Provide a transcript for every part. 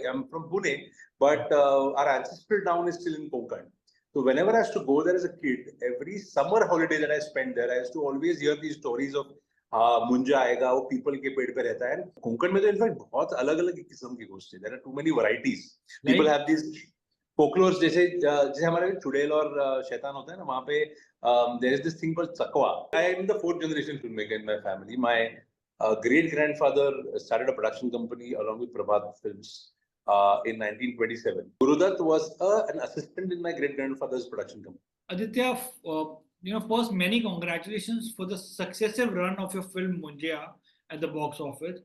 am from Pune, but our ancestral town is still in Konkan. So whenever I used to go there as a kid, every summer holiday that I spent there, I used to always hear these stories of Munjya आएगा, वो people के पेड़ पे रहता है. कोंकण में तो in fact बहुत अलग-अलग किस्म की घोस्ट है. There are too many varieties. People have these folklores जैसे हमारे चुड़ैल और शैतान होता है ना, वहाँ पे there is this thing called Chakwa. I am the fourth generation filmmaker in my family. My great grandfather started a production company along with Prabhat Films in 1927. Dutt was an assistant in my great grandfather's production company. Aditya, first many congratulations for the successive run of your film Munjya at the box office.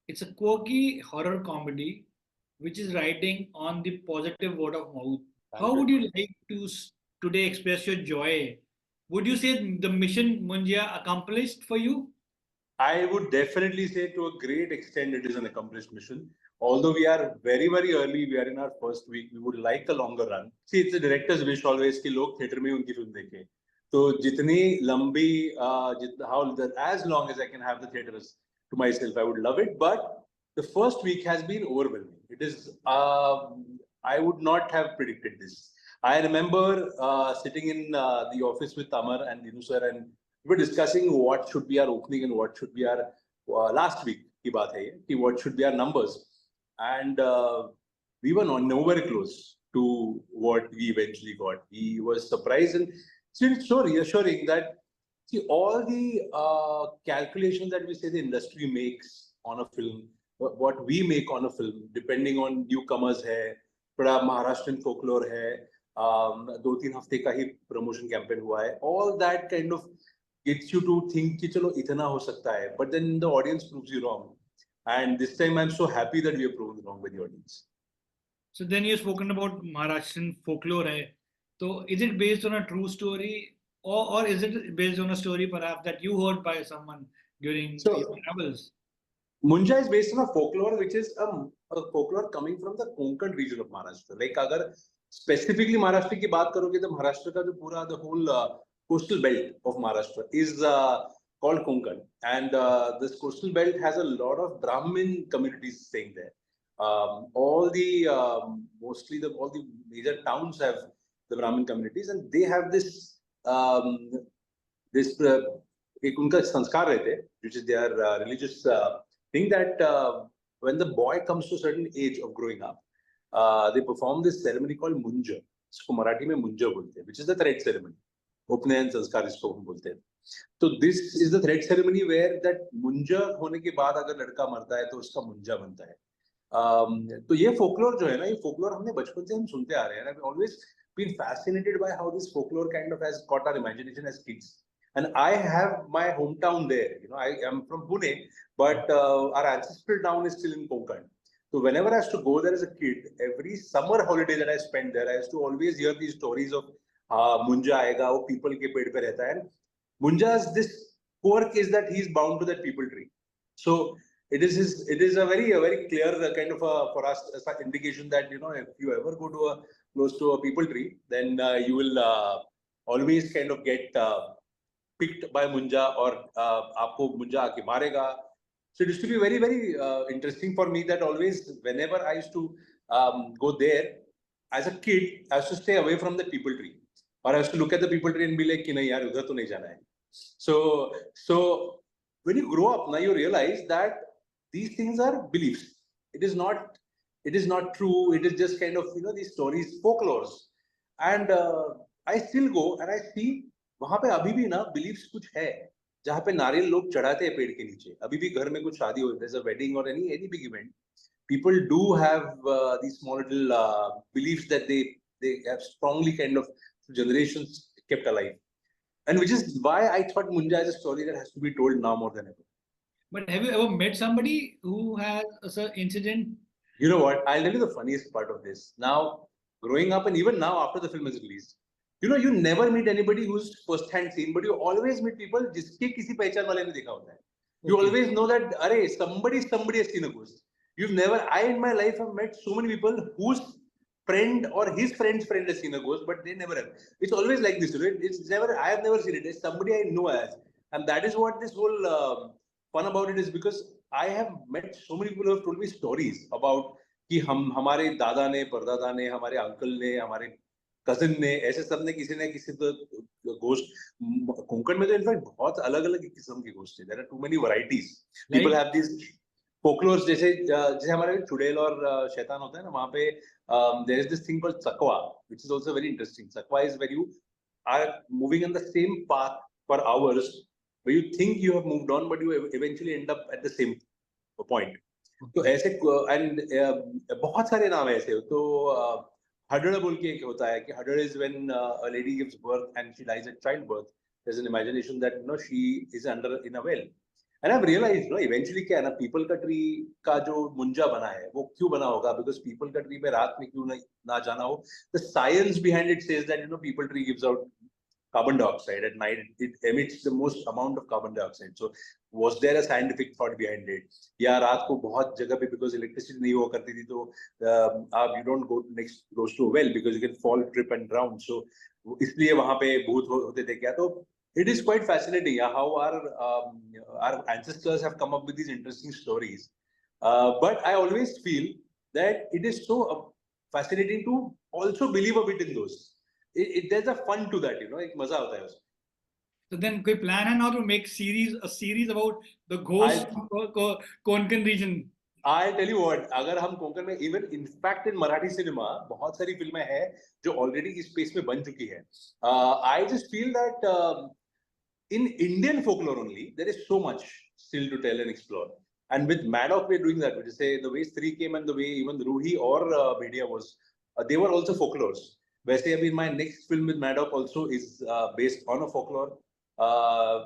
It's a quirky horror comedy which is riding on the positive word of mouth. How would you like to today express your joy? Would you say the mission Munjya accomplished for you? I would definitely say to a great extent it is an accomplished mission. Although we are very, very early, we are in our first week, we would like a longer run. See, it's the director's wish always कि लोग theatre में उनकी film देखें. तो जितनी लंबी, as long as I can have the theatres to myself, I would love it. But the first week has been overwhelming. It is, I would not have predicted this. I remember sitting in the office with Tamar and Dinu sir, and we were discussing what should be our opening and what should be our last week की बात है ये, कि what should be our numbers. And we were nowhere close to what we eventually got. We were surprised, and it's so reassuring that all the calculations that we say the industry makes on a film, what we make on a film, depending on newcomers है, थोड़ा Maharashtrian folklore है, 2-3 हफ्ते का ही promotion campaign हुआ है, all that kind of gets you to think कि चलो इतना हो सकता है, but then the audience proves you wrong. And this time I'm so happy that we are proven wrong by the audience. So then you've spoken about Maharashtrian folklore. So is it based on a true story or is it based on a story perhaps that you heard by someone during your travels? Munjya is based on a folklore which is a folklore coming from the Konkan region of Maharashtra. Like अगर specifically Maharashtra की बात करोगे तो Maharashtra का जो पूरा the whole coastal belt of Maharashtra is called Konkan, and this coastal belt has a lot of Brahmin communities staying there. All the major towns have the Brahmin communities, and they have this एक उनका संस्कार रहते, which is their religious thing that when the boy comes to a certain age of growing up, they perform this ceremony called Munjya. इसको मराठी में मुंजा बोलते हैं, which is the thread ceremony. उपनयन संस्कार इसको हम बोलते हैं. तो this is the thread ceremony where that मुंजा होने के बाद अगर लड़का मरता है तो उसका मुंजा बनता है. तो ये folklore जो है ना, ये folklore हमने बचपन से हम सुनते आ रहे हैं. I've always been fascinated by how this folklore kind of has caught our imagination as kids. And I have my hometown there. I am from Pune, but our ancestral town is still in Konkan. So whenever I used to go there as a kid, every summer holiday that I spent there, I used to always hear these stories of Munjya आएगा, वो people के पेड़ पे रहता है. Munjya's this quirk is that he's bound to that people tree. So it is a very clear kind of for us a indication that if you ever go to close to a people tree, then you will always kind of get picked by Munjya, or आपको Munjya आके मारेगा. So it used to be very interesting for me that always whenever I used to go there as a kid, I used to stay away from the people tree, or I used to look at the people tree and be like कि नहीं यार उधर तो नहीं जाना है. So when you grow up now, you realize that these things are beliefs. It is not true. It is just kind of these stories, folklores. And I still go and I see वहाँ पे अभी भी ना beliefs कुछ है जहाँ पे नारियल लोग चढ़ाते हैं पेड़ के नीचे. अभी भी घर में कुछ शादी हो, there's a wedding or any big event, people do have these small little beliefs that they have strongly kind of generations kept alive. And which is why I thought Munjya is a story that has to be told now more than ever. But have you ever met somebody who has an incident? You know what? I'll tell you the funniest part of this. Now, growing up and even now after the film is released, you never meet anybody who's first-hand seen, but you always meet people जिसके किसी पहचान वाले ने देखा होता है. You always know that, अरे, somebody has seen a ghost. I in my life have met so many people whose friend or his friend's friend has seen a ghost, but they never have. It's always like this, right? I have never seen it. It's somebody I know as. And that is what this whole fun about it is, because I have met so many people who have told me stories about कि हमारे दादा ने, परदादा ने, हमारे uncle ने, हमारे cousin ने, ऐसे सब ने किसी न किसी तो गोश्त, कोंकण में तो इनफैक्ट बहुत अलग अलग किस्म की गोश्त है. There are too many varieties. People have this folklores, जैसे जैसे हमारे चुड़ैल और शैतान होता है ना, वहां पे there is this thing called चकवा, which is also very interesting. चकवा is where you are moving in the same path for hours, where you think you have moved on but you eventually end up at the same point. तो ऐसे and बहुत सारे नाम ऐसे. तो हडड़ बोल के एक होता है कि हडड़ is when a lady gives birth and she dies at child birth. There is an imagination that no she is under in a well. And I realise no eventually क्या है ना, पीपल का ट्री का जो मुंजा बना है वो क्यों बना होगा, बिकॉज पीपल का ट्री पे रात में क्यों ना जाना हो. The science behind it says that people tree gives out carbon dioxide at night. It emits the most amount of carbon dioxide. So was there a scientific thought behind it? या रात को बहुत जगह पे because electricity नहीं हुआ करती थी, तो आप you don't go next close to a well because you can fall, trip and drown. So इसलिए वहाँ पे भूत होते थे क्या. तो it is quite fascinating how our ancestors have come up with these interesting stories. But I always feel that it is so fascinating to also believe a bit in those. There's a fun to that, एक मजा आता है उसमें. So then, कोई plan है now to make a series about the ghost Konkan region? I tell you what, अगर हम कोंकण में, even in fact in Marathi cinema बहुत सारी फिल्में हैं जो already इस space में बन चुकी है. I just feel that in Indian folklore only there is so much still to tell and explore. And with Maddock we're doing that, which is say the way Stree came and the way even Ruhi or Bhedia was, they were also folklores. वैसे अभी my next film with Maddock also is based on a folklore,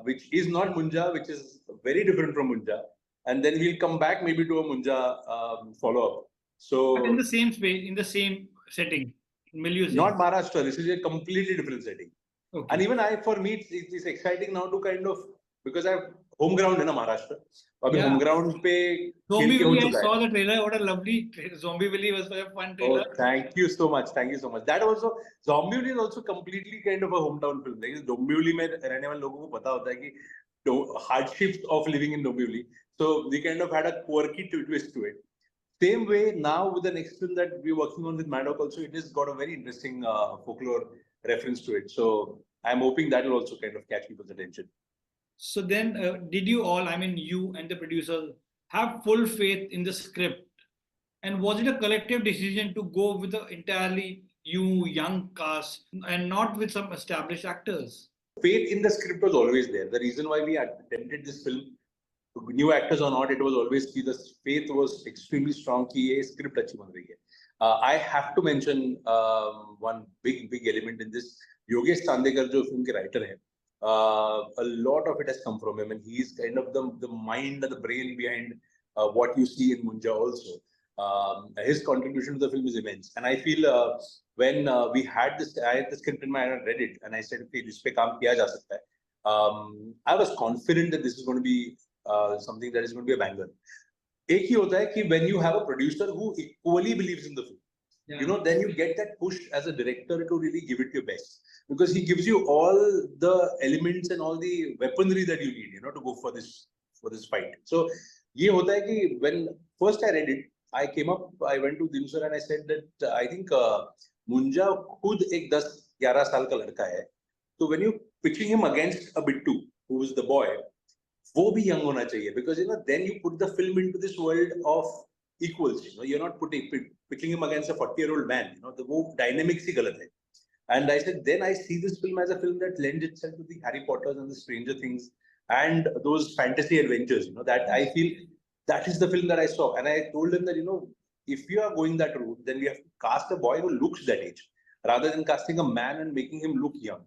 which is not Munjya, which is very different from Munjya, and then we'll come back maybe to a Munjya follow-up. So, but in the same space, in the same setting, milieu. Not Maharashtra. This is a completely different setting. Okay. And even for me, it's exciting now to kind of, because I have home ground in Maharashtra. Yeah. Home ground pe Zombie Willy, I saw the trailer. What a lovely Zombie Willy was a fun trailer. Oh, thank you so much. Thank you so much. That also, Zombie Willy is also completely kind of a hometown film. Like Zombie Willy में रहने वाले लोगों को पता होता है कि hardships of living in Zombie Willy. So we kind of had a quirky twist to it. Same way now with the next film that we're working on with Maddock also, it has got a very interesting folklore reference to it. So I'm hoping that will also kind of catch people's attention. So then, did you all, I mean you and the producer, have full faith in the script? And was it a collective decision to go with the entirely young cast and not with some established actors? Faith in the script was always there. The reason why we attempted this film, new actors or not, it was always key. The faith was extremely strong कि ये script अच्छी बन रही है. I have to mention one big element in this. Yogesh Chandekar जो film के writer हैं, a lot of it has come from him, and he is kind of the mind and the brain behind what you see in Munjya also. His contribution to the film is immense, and I feel when we had this, I had the script in my hand, I read it, and I said, okay, इस पे काम किया जा सकता है. I was confident that this is going to be something that is going to be a banger. एक ही होता है कि when you have a producer who equally believes in the film, yeah, then you get that push as a director to really give it your best, because he gives you all the elements and all the weaponry that you need, to go for this fight. So ये होता है कि when first I read it, I came up, I went to Dinu sir and I said that I think Munjya खुद एक 10-11 साल का लड़का है, तो when you pitching him against a bittu who is the boy, वो भी young होना चाहिए, because then you put the film into this world of equals. You're not pitching him against a 40-year-old man. The वो dynamics ही गलत है. And I said, then I see this film as a film that lends itself to the Harry Potters and the Stranger Things and those fantasy adventures. That I feel that is the film that I saw. And I told him that if you are going that route, then we have to cast a boy who looks that age, rather than casting a man and making him look young.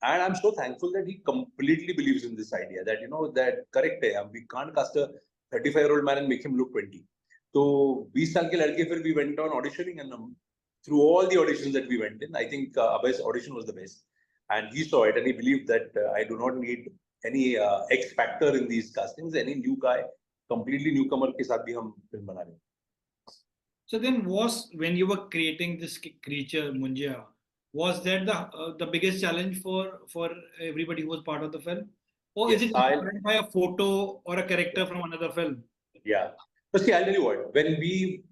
And I'm so thankful that he completely believes in this idea that, that correct hai, we can't cast a 35-year-old man and make him look 20. So 20 साल के लड़के, फिर we went on auditioning, and through all the auditions that we went in, I think Abhay's audition was the best. And he saw it and he believed that I do not need any X factor in these castings. Any new guy, completely newcomer के साथ भी हम film बना रहे हैं. So then, when you were creating this creature Munjya, was that the biggest challenge for everybody who was part of the film, or yes, is it inspired by a photo or a character from another film? Yeah. So see, I'll tell you what. When we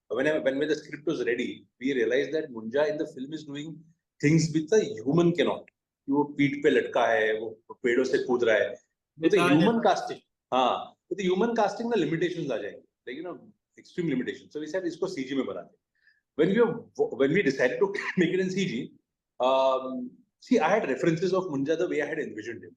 when the script was ready, we realized that Munjya in the film is doing things with a human cannot. वो पीठ पे लटका है, वो पेड़ों से कूद रहा है. With the human casting, with the human casting, the limitations आ जाएंगे, like extreme limitations. So we said इसको CG में बनाते. When we decided to make it in CG, see, I had references of Munjya the way I had envisioned him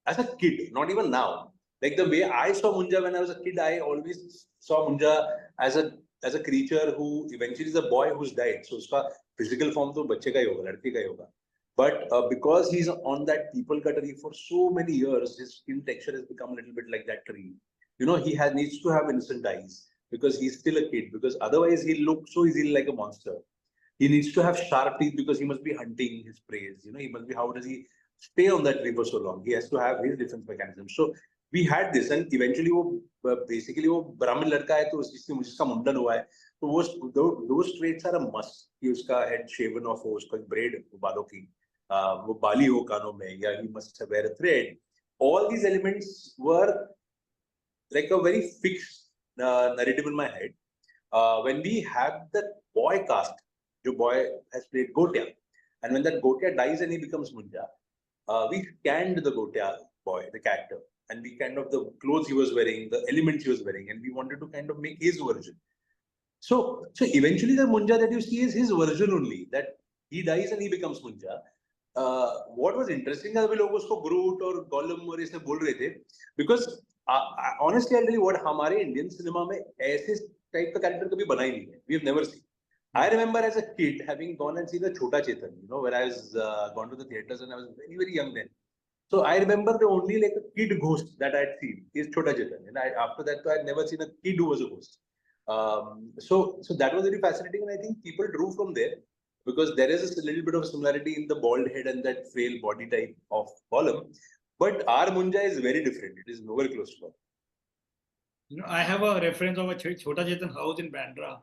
as a kid, not even now. Like the way I saw Munjya when I was a kid, I always saw Munjya as a creature who eventually is a boy who's died. So उसका physical form तो बच्चे का ही होगा, लड़के का ही होगा. But because he's on that people ka tree for so many years, his skin texture has become a little bit like that tree. He needs to have innocent eyes because he's still a kid. Because otherwise he'll look so easily like a monster. He needs to have sharp teeth because he must be hunting his prey. He must be. How does he stay on that tree for so long? He has to have his defense mechanism. So we had this, and eventually, basically, वो ब्राह्मण लड़का है तो उसका मुंडन हुआ है. तो those traits are a must. कि उसका head shaven off हो, उसका braid बालों की. वो बाली हो कानों में, या he must wear a thread. All these elements were like a very fixed narrative in my head. When we have the boy cast, the boy has played Gotya, and when that Gotya dies and he becomes Munjya, we scanned the Gotya boy, the character, and we kind of the clothes he was wearing, the elements he was wearing, and we wanted to kind of make his version. So eventually the Munjya that you see is his version only, that he dies and he becomes Munjya. What was interesting है अभी लोग उसको Groot और Gollum और ऐसे बोल रहे थे, because honestly I'll tell you what, हमारे Indian cinema में ऐसे type का character कभी बना ही नहीं है. We have never seen. I remember as a kid having gone and seen the Chota Chetan, when I was gone to the theaters and I was very, very young then. So I remember the only like a kid ghost that I had seen is Chota Chetan, and after that I had never seen a kid who was a ghost. So that was very fascinating, and I think people drew from there. Because there is a little bit of similarity in the bald head and that frail body type of Gollum, but our Munjya is very different. It is nowhere close to that. I have a reference of a Chota Chetan house in Bandra.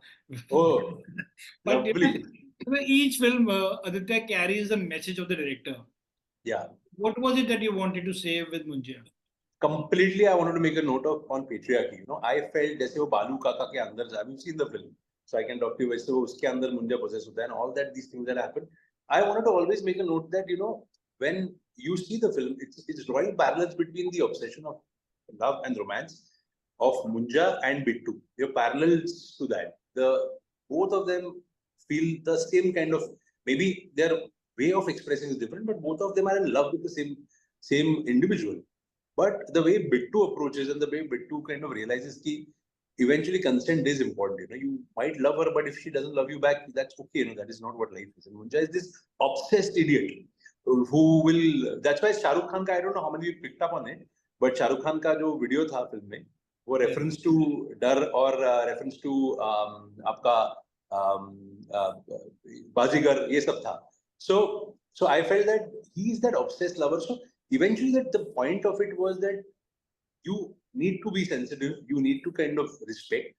Oh, but lovely. Each film, Aditya carries the message of the director. Yeah. What was it that you wanted to say with Munjya? Completely, I wanted to make a note on patriarchy. I felt जैसे वो बालू काका के अंदर जा. We've seen the film. So I can talk to you. So उसके अंदर Munjya possess होता है, and all that, these things that happen. I wanted to always make a note that when you see the film, it's drawing parallels between the obsession of love and romance of Munjya and Bittu. There are parallels to that. Both of them feel the same kind of, maybe their way of expressing is different, but both of them are in love with the same individual. But the way Bittu approaches and the way Bittu kind of realizes that eventually consent is important. You might love her, but if she doesn't love you back, that's okay. That is not what life is. And Munjya is this obsessed idiot who will. That's why Shah Rukh Khan ka, I don't know how many you picked up on it, but Shah Rukh Khan ka jo video tha film mein, वो reference to डर और reference to आपका बाजीगर, ये सब था. So I felt that he is that obsessed lover. So eventually, that the point of it was that you need to be sensitive, you need to kind of respect,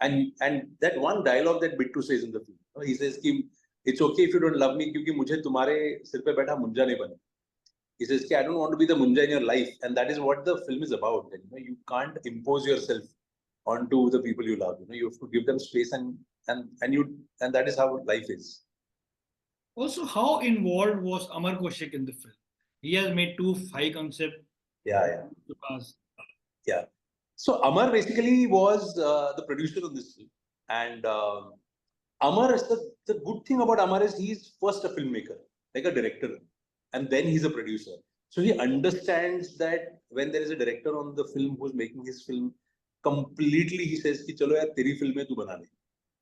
and that one dialogue that Bittu says in the film, he says कि it's okay if you don't love me क्योंकि मुझे तुम्हारे सिर पे बैठा मुंजा नहीं बना. He says कि I don't want to be the munja in your life, and that is what the film is about. You can't impose yourself onto the people you love. You have to give them space, and that is how life is. Also, how involved was Amar Kaushik in the film? He has made 2 high concept. Yeah. So Amar basically was the producer of this film, and Amar is the good thing about Amar is he's first a filmmaker, like a director, and then he's a producer. So he understands that when there is a director on the film who's making his film, completely he says कि चलो यार तेरी film है तू बना ले.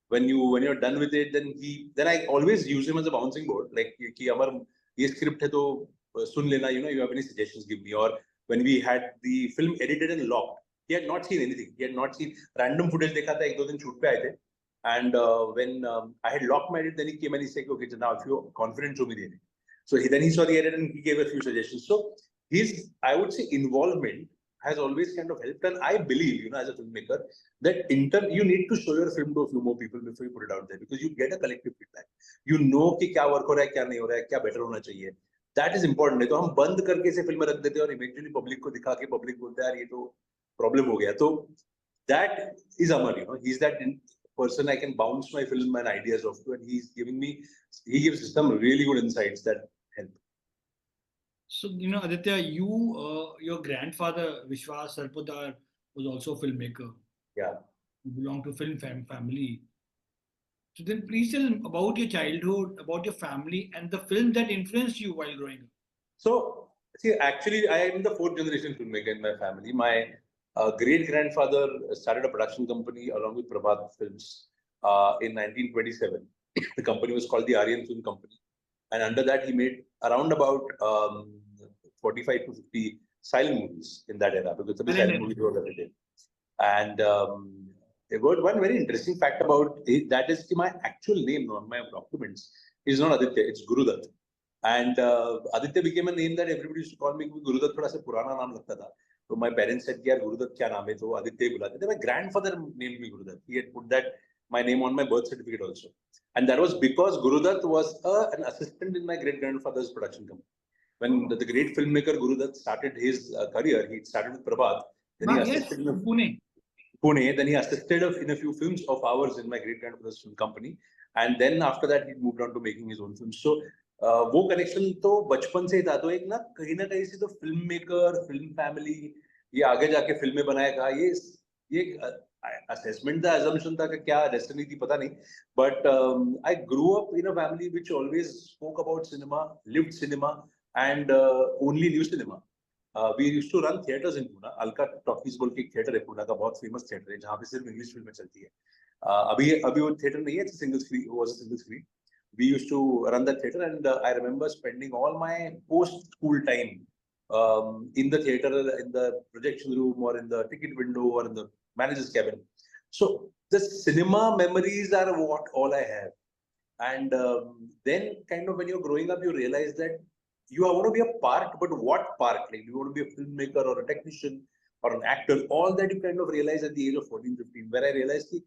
When you're done with it, then I always use him as a bouncing board, like कि Amar ये script है तो सुन लेना, you have any suggestions, give me. Or when we had the film edited and locked, he had not seen anything. He had not seen random footage. देखा था 1-2 दिन shoot पे आए थे, and when I had locked my edit, then he came and he said, okay, so now if you're confident, show me the edit. So then he saw the edit and he gave a few suggestions. So his, I would say, involvement has always kind of helped, and I believe, as a filmmaker, that you need to show your film to a few more people before you put it out there, because you get a collective feedback. You know कि क्या work हो रहा है, क्या नहीं हो रहा है, क्या better होना चाहिए. That is important. तो हम बंद करके इसे फिल्म में रख देते हैं और eventually public को दिखा के public बोलता है यार ये तो problem हो गया. तो that is Amar, he's that person I can bounce my film and ideas off to, and he gives some really good insights that help. So, Aditya, your grandfather, Vishal Sarpotdar, was also a filmmaker. Yeah. You belong to film family. So then please tell about your childhood, about your family, and the film that influenced you while growing up. So, see, actually, I am the fourth generation filmmaker in my family. My great grandfather started a production company along with Prabhat Films in 1927. The company was called the Aryan Film Company, and under that, he made around about 45 to 50 silent movies in that era, because the silent movies were every day. And one very interesting fact about it, that is my actual name on my documents is not Aditya, it's Guru Dutt. And Aditya became a name that everybody used to call me because Guru Dutt thoda sa purana naam lagta tha. So my parents said, "Yaar, Guru Dutt kya naam hai?" So Aditya bulate. My grandfather named me Guru Dutt. He had put that my name on my birth certificate also. And that was because Guru Dutt was an assistant in my great grandfather's production company. When the great filmmaker Guru Dutt started his career, he started with Prabhat. Then he assisted in Pune. Then he assisted in a few films of ours in my great grandfather's film company. And then after that, he moved on to making his own films. So वो connection तो बचपन से ही था, तो एक ना कहीं से तो फिल्म मेकर, फिल्म फैमिली, ये आगे जाके फिल्में बनाएगा, ये असेसमेंट था, assumption था कि क्या डेस्टिनी थी पता नहीं, but I grew up in a family which always spoke about cinema, lived cinema, and only knew cinema. We used to run theaters in Pune. Alka Talkies बोल के एक theater है पुणे का, बहुत famous theater है जहाँ पे सिर्फ इंग्लिश फिल्में चलती है. अभी वो theater नहीं है, it's a single screen. It was a single screen. We used to run that theater, and I remember spending all my post-school time in the theater, in the projection room, or in the ticket window, or in the manager's cabin. So the cinema memories are what all I have. And then kind of when you're growing up, you realize that you want to be a part, but what part? Like, you want to be a filmmaker or a technician or an actor? All that you kind of realize at the age of 14, 15, where I realized that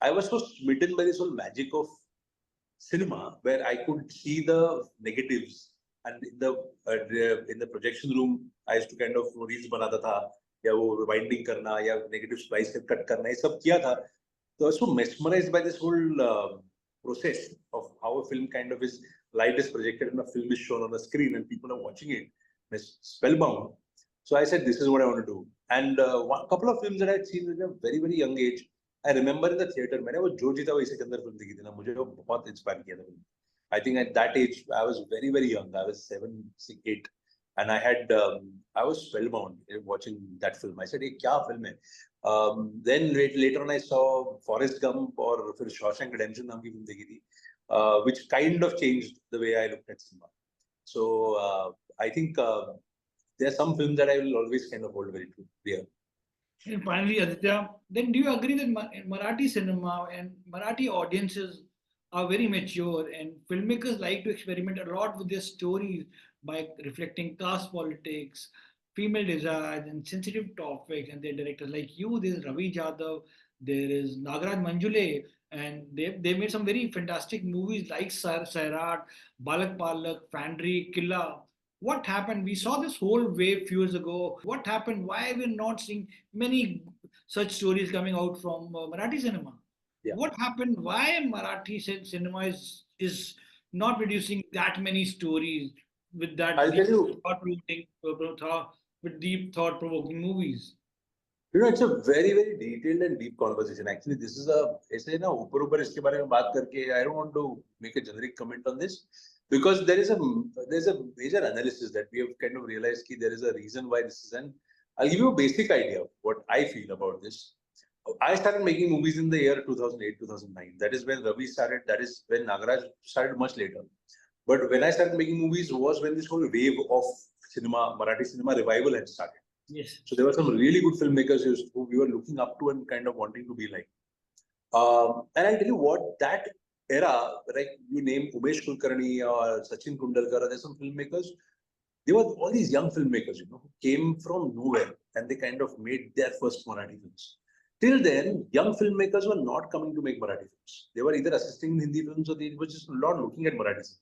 I was so smitten by this whole magic of cinema, where I could see the negatives, and in the projection room, I used to kind of reels banata tha, या वो winding करना, या negative splice cut करना, ये सब किया था. So I was so mesmerized by this whole process of how a film kind of is, light is projected and a film is shown on the screen and people are watching it. It's spellbound. So I said, this is what I want to do. And a couple of films that I'd seen at a very, very young age, I remember in the theater, मैंने वो जो जीता वैसे के अंदर film देखी थी ना, मुझे वो बहुत inspire किया था. I think at that age, I was very, very young. I was 7, 6, 8. And I was spellbound watching that film. I said, "ये क्या film है?" Then later on, I saw Forrest Gump और फिर Shawshank Redemption नाम की film देखी थी, which kind of changed the way I looked at cinema. So I think there are some films that I will always kind of hold very dear. And finally, Aditya, then do you agree that Marathi cinema and Marathi audiences are very mature, and filmmakers like to experiment a lot with their stories by reflecting caste politics, female desires, and sensitive topics, and their directors like you? There's Ravi Jadhav, there is Nagraj Manjule, and they made some very fantastic movies like Sairat, Balak Palak, Killa. What happened? We saw this whole wave few years ago. What happened? Why are we not seeing many such stories coming out from Marathi cinema? Yeah. What happened? Why Marathi cinema is not producing that many stories with that I'll tell you, with deep thought-provoking movies? You know, it's a very, very detailed and deep conversation. Actually, this is ऐसे ना ऊपर इसके बारे में बात करके, I don't want to make a generic comment on this, because there's a major analysis that we have kind of realized that there is a reason why this is. And I'll give you a basic idea of what I feel about this. I started making movies in the year 2008, 2009. That is when Ravi started. That is when Nagraj started much later. But when I started making movies was when this whole wave of cinema, Marathi cinema revival had started. Yes. So there were some really good filmmakers who we were looking up to and kind of wanting to be like. And I'll tell you what, that era, like you name Umesh Kulkarni or Sachin Kundalkar, there's some filmmakers. They were all these young filmmakers, who came from nowhere and they kind of made their first Marathi films. Till then, young filmmakers were not coming to make Marathi films. They were either assisting in Hindi films or they were just not looking at Marathi films.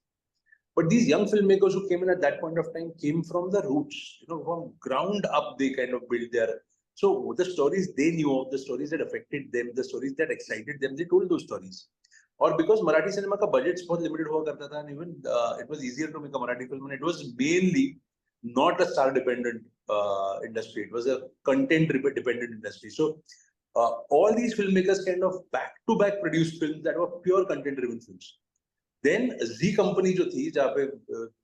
But these young filmmakers who came in at that point of time came from the roots, from ground up, they kind of built their So the stories they knew of, the stories that affected them, the stories that excited them, they told those stories. Or because Marathi cinema ka budgets बहुत limited हुआ करता था, and even it was easier to make a Marathi film, and it was mainly not a star dependent industry. It was a content dependent industry. So all these filmmakers kind of back to back produced films that were pure content driven films. Then Z Company जो थी जहाँ पे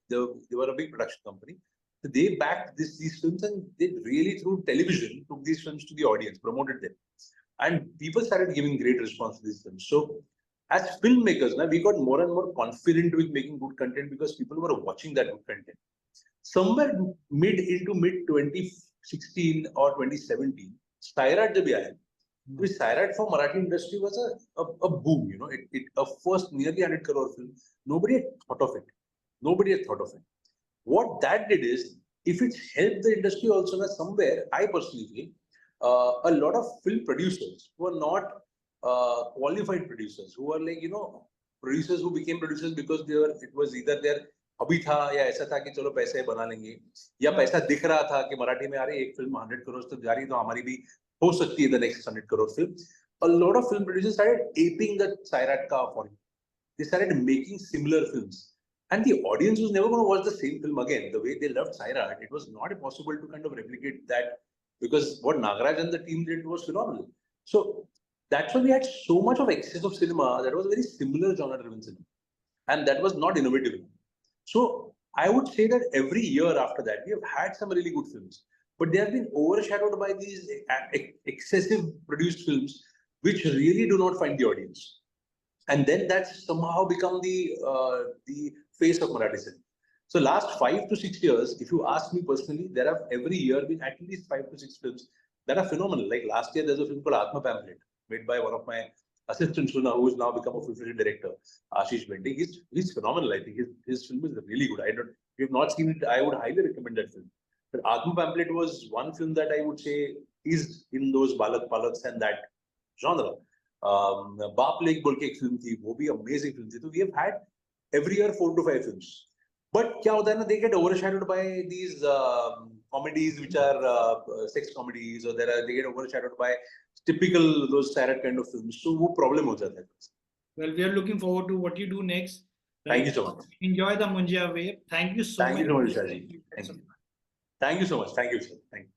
they were a big production company. So they backed these films, and they really through television took these films to the audience, promoted them, and people started giving great response to these films. So as filmmakers, now we got more and more confident with making good content because people were watching that good content. Somewhere mid 2016 or 2017, Sairat जब आया, तो Sairat for Marathi industry was a boom. You know, a first nearly 100 crore film. Nobody had thought of it. Nobody had thought of it. What that did is, if it helped the industry also, na, somewhere, I personally feel, a lot of film producers who are not qualified producers, who are like, you know, producers who became producers because they were, it was either their hobby था या ऐसा था कि चलो पैसे बना लेंगे, या पैसा दिख रहा था कि मराठी में आ रही एक फिल्म 100 crores तक जा रही है तो हमारी भी हो सकती है the next 100 crore film. A lot of film producers started aping the Sairat ka formula. They started making similar films. And the audience was never going to watch the same film again. The way they loved Sairat, it was not possible to kind of replicate that, because what Nagraj and the team did was phenomenal. So that's why we had so much of excess of cinema that was very similar genre-driven cinema. And that was not innovative. So I would say that every year after that, we have had some really good films, but they have been overshadowed by these excessive produced films, which really do not find the audience. And then that's somehow become the face of Marathi cinema. So last 5 to 6 years, if you ask me personally, there have every year been at least 5 to 6 films that are phenomenal. Like last year, there's a film called Atma Pamphlet, made by one of my assistants who has now become a full-fledged director, Ashish Bende. He's phenomenal. I think his film is really good. If you've not seen it, I would highly recommend that film. But Atma Pamphlet was one film that I would say is in those Balak Palaks and that genre. बाप lake बोल के एक film थी, वो भी amazing film थी. तो we have had every year 4 to 5 films. But क्या होता है ना, they get overshadowed by these comedies which are sex comedies, or they get overshadowed by typical those Sairat kind of films. So वो problem हो जाता है. Well, we are looking forward to what you do next. Thank you so much. Enjoy the Munjya wave. Thank you so much. Thank you so much, Vishal. Thank you so much. Thank you, sir. Thank you.